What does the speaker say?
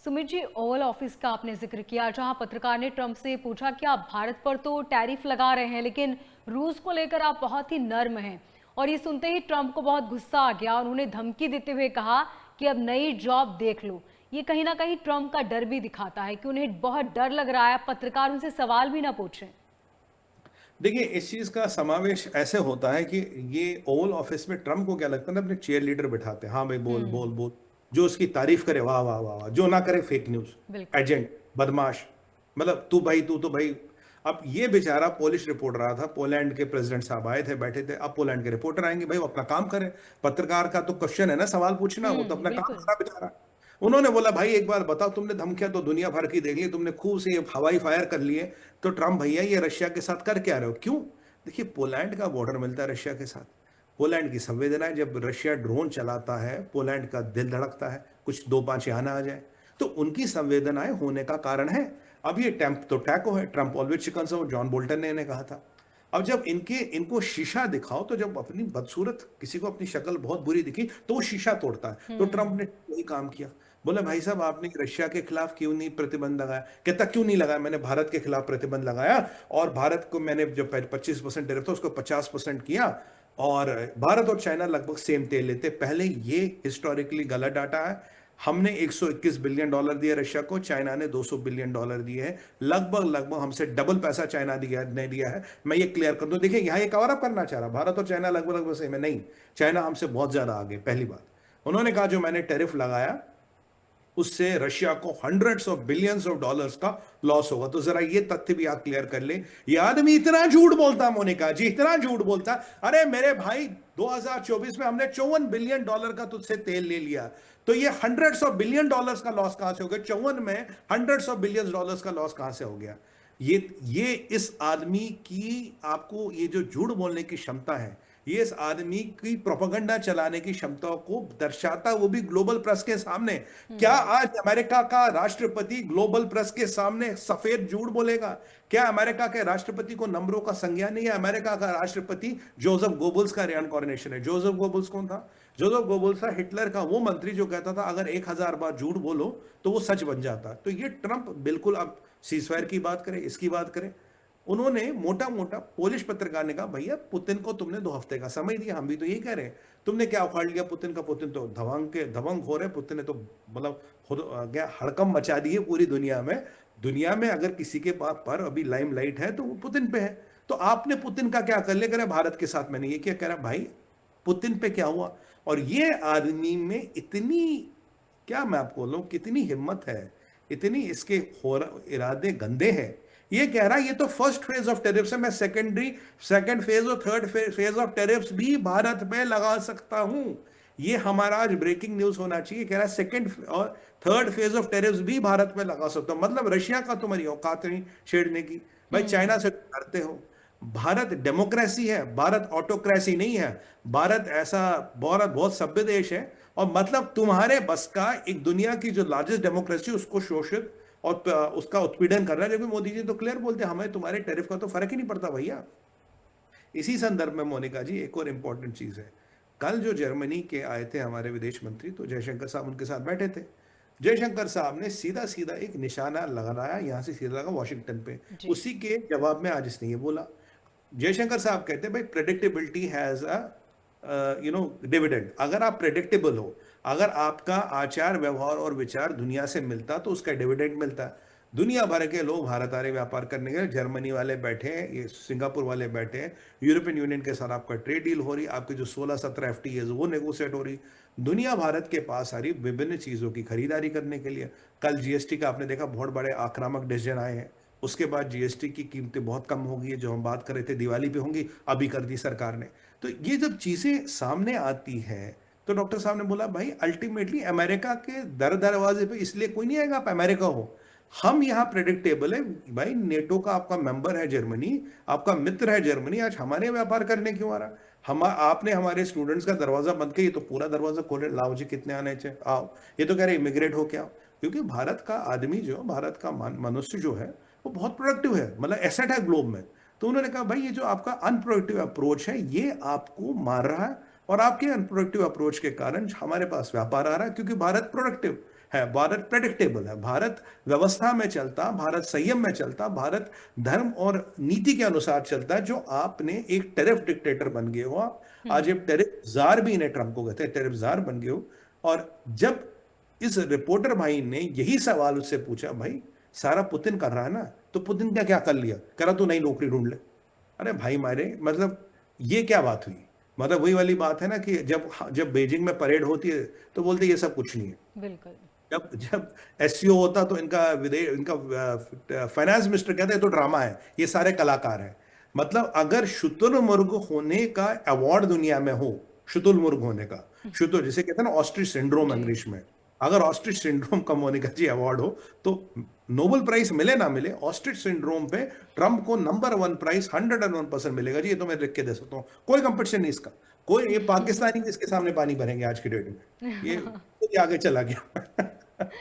Sumit ji, Oval office का आपने जिक्र किया, जहां पत्रकार ने ट्रंप से पूछा कि आप भारत पर तो टैरिफ लगा रहे हैं लेकिन रूस को लेकर आप बहुत ही नर्म हैं। और ये सुनते ही ट्रंप को बहुत गुस्सा आ गया और उन्होंने धमकी देते हुए कहा कि अब नई जॉब देख लो। ये कहीं ना कहीं ट्रंप का डर भी दिखाता है कि उन्हें बहुत डर लग रहा है पत्रकार उनसे सवाल भी ना पूछें। देखिए, इस चीज़ का समावेश ऐसे होता है कि ये ओवल ऑफिस में ट्रम्प को क्या लगता है ना, अपने चीयर लीडर बिठाते हैं। हाँ भाई, बोल बोल बोल। जो उसकी तारीफ करे, वाह वाह वाह वाह। जो ना करे, फेक न्यूज़, बिल्कुल। एजेंट, बदमाश। मतलब तू तो भाई। अब ये बेचारा पोलिश रिपोर्टर रहा था, पोलैंड के प्रेसिडेंट साहब आए थे, बैठे थे। अब पोलैंड के रिपोर्टर आएंगे, भाई वो अपना काम करें। पत्रकार का तो क्वेश्चन है ना, सवाल पूछना। वो तो अपना काम बिल्कुल। करा बेचारा। उन्होंने बोला, भाई एक बार बताओ, तुमने धमकियां तो दुनिया भर की देख ली, तुमने खूब से ये हवाई फायर कर लिए, तो ट्रम्प भैया ये रशिया के साथ कर क्या रहे हो, क्यों? देखिए, पोलैंड का बॉर्डर मिलता है रशिया के साथ। पोलैंड की संवेदनाएं, जब रशिया ड्रोन चलाता है, पोलैंड का दिल धड़कता है, कुछ दो पांच यहाँ ना आ जाए। तो उनकी संवेदनाएं होने का कारण है। अब ये ट्रम्प तो टैको है, ट्रम्प ऑलवेज चिकन, वो जॉन बोल्टन ने इन्हें कहा था। अब जब इनको शीशा दिखाओ, तो जब अपनी बदसूरत किसी को अपनी शक्ल बहुत बुरी दिखी तो वो शीशा तोड़ता है। तो ट्रम्प ने वही काम किया। बोला, भाई साहब आपने रशिया के खिलाफ क्यों नहीं प्रतिबंध लगाया? कहता, क्यों नहीं लगाया? मैंने भारत के खिलाफ प्रतिबंध लगाया, और भारत को मैंने जो 25% टैरिफ था उसको 50% किया। और भारत और चाइना लगभग सेम तेल लेते पहले। ये हिस्टोरिकली गलत डाटा है। हमने 121 बिलियन डॉलर दिए रशिया को, चाइना ने 200 बिलियन डॉलर दिए हैं। लगभग लगभग हमसे डबल पैसा चाइना ने दिया है। मैं ये क्लियर कर दूं, देखिए यहां ये कवर अप करना चाह रहा, भारत और चाइना लगभग लगभग सेम है, नहीं। चाइना हमसे बहुत ज्यादा आगे, पहली बात। उन्होंने कहा जो मैंने टैरिफ लगाया उससे रशिया को hundreds of billions of dollars का लॉस होगा। तो जरा ये तथ्य भी आप क्लियर कर ले। ये आदमी इतना झूठ बोलता, मोनिका जी इतना झूठ बोलता। अरे मेरे भाई, 2024 में हमने 54 बिलियन डॉलर का तुझसे तेल ले लिया, तो ये हंड्रेड्स ऑफ बिलियन डॉलर्स का लॉस कहां से हो गया? 54 में हंड्रेड्स ऑफ बिलियन डॉलर्स का लॉस कहां से हो गया? ये इस आदमी की, आपको ये जो झूठ बोलने की क्षमता है, ये इस आदमी की प्रोपेगेंडा चलाने की क्षमता को दर्शाता, वो भी ग्लोबल प्रेस के सामने। क्या आज अमेरिका का राष्ट्रपति ग्लोबल प्रेस के सामने सफेद झूठ बोलेगा? क्या अमेरिका के राष्ट्रपति को नंबरों का संज्ञान नहीं है? अमेरिका का राष्ट्रपति जोसेफ गोबल्स का रिइंकार्नेशन है। जोसेफ गोबल्स कौन था? जोसेफ गोबल्स था हिटलर का वो मंत्री जो कहता था अगर 1000 बार झूठ बोलो तो वो सच बन जाता। तो ये ट्रंप बिल्कुल, अब सीजफायर की बात करें, इसकी बात करें, उन्होंने मोटा मोटा, पोलिश पत्रकार ने कहा, भैया पुतिन को तुमने 2 हफ्ते का समय दिया, हम भी तो यही कह रहे हैं। तुमने क्या उखाड़ लिया पुतिन का? पुतिन तो दबंग हो रहे। पुतिन ने तो मतलब खुद क्या हड़कंप मचा दी है पूरी दुनिया में। दुनिया में अगर किसी के पास पर अभी लाइमलाइट है तो वो पुतिन पे है। तो आपने पुतिन का क्या कर लिया? कह रहे भारत के साथ मैंने ये क्या, कह रहा भाई पुतिन पे क्या हुआ? और ये आदमी में इतनी, क्या मैं आपको बोलूं, कितनी हिम्मत है, इतनी इसके इरादे गंदे हैं। ये कह रहा है ये तो फर्स्ट फेज ऑफ टेरिफ्स है, मैं सेकंड फेज और थर्ड फेज ऑफ टेरिफ्स भी भारत में लगा सकता हूं। ये हमारा आज ब्रेकिंग न्यूज होना चाहिए। कह रहा है सेकंड और थर्ड फेज ऑफ टेरिफ्स भी भारत में लगा सकता हूं। मतलब रशिया का तुम्हारी औकात नहीं छेड़ने की। भाई चाइना से डरते हो? भारत डेमोक्रेसी है, भारत ऑटोक्रेसी नहीं है। भारत ऐसा बहुत बहुत सभ्य देश है। और मतलब तुम्हारे बस का एक दुनिया की जो लार्जेस्ट डेमोक्रेसी उसको शोषित और उसका उत्पीड़न कर रहा है। जबकि मोदी जी तो क्लियर बोलते हैं हमें तुम्हारे टैरिफ का तो फर्क ही नहीं पड़ता भैया। इसी संदर्भ में मोनिका जी एक और इंपॉर्टेंट चीज है। कल जो जर्मनी के आए थे हमारे विदेश मंत्री, तो जयशंकर साहब उनके साथ बैठे थे। जयशंकर साहब ने सीधा सीधा एक निशाना लगाया, यहां से सीधा लगा वॉशिंगटन पे। जी। उसी के जवाब में आज इसने ये बोला। जयशंकर साहब कहते हैं भाई प्रेडिक्टेबिलिटी हैज अ डिविडेंड। अगर आप प्रेडिक्टेबल हो, अगर आपका आचार व्यवहार और विचार दुनिया से मिलता तो उसका डिविडेंड मिलता। दुनिया भर के लोग भारत आ रहे व्यापार करने के लिए। जर्मनी वाले बैठे हैं, ये सिंगापुर वाले बैठे हैं, यूरोपियन यूनियन के साथ आपका ट्रेड डील हो रही, आपके जो 16-17 एफटीए वो नेगोशिएट हो रही। दुनिया भारत के पास आ रही विभिन्न चीजों की खरीदारी करने के लिए। कल जीएसटी का आपने देखा, बहुत बड़े आक्रामक डिसीजन आए हैं। उसके बाद जीएसटी की कीमतें बहुत कम हो गई है, जो हम बात कर रहे थे दिवाली पे होंगी, अभी कर दी सरकार ने। तो ये जब चीजें सामने आती है, तो डॉक्टर साहब ने बोला भाई अल्टीमेटली अमेरिका के दर दरवाजे पे इसलिए कोई नहीं आएगा, आप अमेरिका हो। हम यहाँ प्रेडिक्टेबल है। भाई नेटो का आपका मेंबर है जर्मनी, आपका मित्र है जर्मनी, आज हमारे व्यापार करने क्यों आ रहा? हम आपने हमारे स्टूडेंट्स का दरवाजा बंद किया, तो पूरा दरवाजा खोले, लाओ जी कितने आने चाहिए आओ। ये तो कह रहे इमिग्रेट हो क्या? क्योंकि भारत का आदमी जो, भारत का मनुष्य जो है वो बहुत प्रोडक्टिव है, मतलब एसेट है ग्लोब में। तो उन्होंने कहा भाई ये जो आपका अनप्रोडक्टिव अप्रोच है ये आपको मार रहा है, और आपके अनप्रोडक्टिव अप्रोच के कारण हमारे पास व्यापार आ रहा है, क्योंकि भारत प्रोडक्टिव है, भारत प्रेडिक्टेबल है, भारत व्यवस्था में चलता, भारत संयम में चलता, भारत धर्म और नीति के अनुसार चलता है। जो आपने एक टेरिफ डिक्टेटर बन गए हो आप, आज एक टेरिफ जार भी इन्हें ट्रंप को कहते हैं, टेरिफ जार बन गए हो। और जब इस रिपोर्टर भाई ने यही सवाल उससे पूछा, भाई सारा पुतिन कर रहा है ना, तो पुतिन क्या क्या कर लिया, करा तू नई नौकरी ढूंढ ले। अरे भाई मारे, मतलब ये क्या बात हुई। मतलब वही वाली बात है ना कि जब जब बीजिंग में परेड होती है तो बोलते ये सब कुछ नहीं है। बिल्कुल। जब जब एससीओ होता तो इनका फाइनेंस मिनिस्टर कहते हैं तो ड्रामा है, ये सारे कलाकार हैं। मतलब अगर शुतुरमुर्ग होने का अवार्ड दुनिया में हो, शुतुरमुर्ग होने का, शुतुर जिसे कहते हैं ना ऑस्ट्रिच सिंड्रोम जी। इंग्लिश में, अगर ऑस्ट्रिच सिंड्रोम का मोनिका जी अवार्ड हो, तो नोबेल प्राइज मिले ना मिले, ऑस्ट्रिच सिंड्रोम पे ट्रंप को नंबर 1 प्राइज 101% मिलेगा जी। ये तो मैं लिख के दे सकता हूँ, कोई कंपटीशन नहीं इसका। कोई ये पाकिस्तानी इसके सामने पानी भरेंगे आज की डेट में, ये खुद ही आगे चला गया।